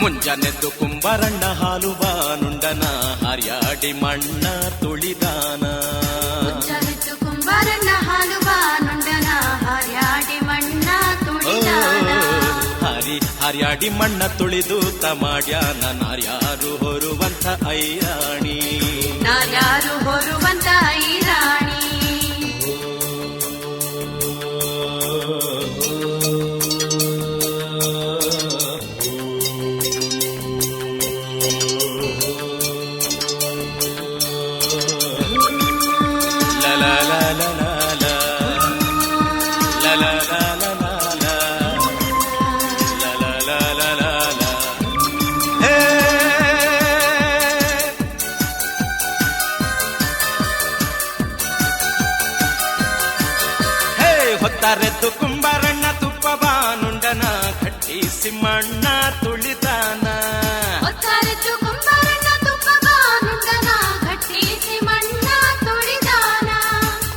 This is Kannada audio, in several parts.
ಮುಂಜಾನೆದ್ದು ಕುಂಬಾರಣ್ಣ ಹಾಲು ಬಾನುಂಡನ ಹರ್ಯಾಡಿ ಮಣ್ಣ ತುಳಿದಾನ. ಮುಂಜಾನೆದ್ದು ಕುಂಬಾರಣ್ಣ ಹಾಲು ಬಾನುಂಡನ ಹರ್ಯಾಡಿ ಮಣ್ಣ ತುಳಿದಾನ. ಹರ್ಯಾಡಿ ಮಣ್ಣ ತುಳಿದು ತಮಾಡ್ಯಾನ ನಾರ್ಯಾರು ಹೊರುವಂತ ಐರಾಣಿ. ನಾರ್ಯಾರು ಹೊರುವಂತ ಐರಾಣಿ. ಹೊತ್ತಾರೆದ್ದು ಕುಂಬಾರಣ್ಣ ತುಪ್ಪ ಬಾನುಂಡನ ಕಟ್ಟಿಸಿ ಮಣ್ಣ ತುಳಿದಾನ. ಹೊತ್ತಾರೆದ್ದು ಕುಂಬಾರಣ್ಣ ತುಪ್ಪ ಬಾನುಂಡನ ಕಟ್ಟಿಸಿ ಮಣ್ಣ ತುಳಿದಾನ.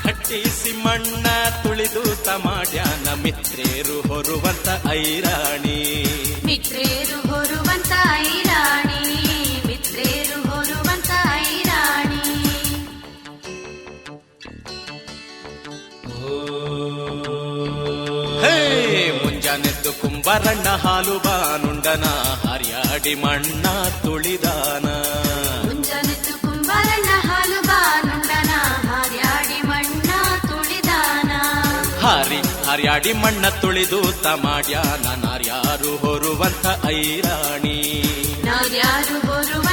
ಕಟ್ಟಿಸಿ ಮಣ್ಣ ತುಳಿದು ತಮಾಡ್ಯಾನ ಮಿತ್ರೇರು ಹೊರುವಂತ ಐರಾಣಿ. ಮಿತ್ರೇರು ಹೊರುವಂತ ಐರಾಣಿ. ಮಿತ್ರೇರು ಹೊರುವಂತ ಐರಾಣಿ. ಮುಂಜಾನೆದ್ದು ಕುಂಬಾರಣ್ಣ ಹಾಲು ಬಾನುಂಡನ ಹರ್ಯಾಡಿ ಮಣ್ಣ ತುಳಿದಾನ. ಮುಂಜಾನೆದ್ದು ಕುಂಬಾರಣ್ಣ ಹಾಲು ಬಾನುಂಡನ ಹರ್ಯಾಡಿ ಮಣ್ಣ ತುಳಿದಾನ. ಹರ್ಯಾಡಿ ಮಣ್ಣ ತುಳಿದು ತಮಾಡ್ಯಾನ ನಾರ್ಯಾರು ಹೊರುವಂತ ಐರಾಣಿ. ನಾರ್ಯಾರು ಹೊರುವ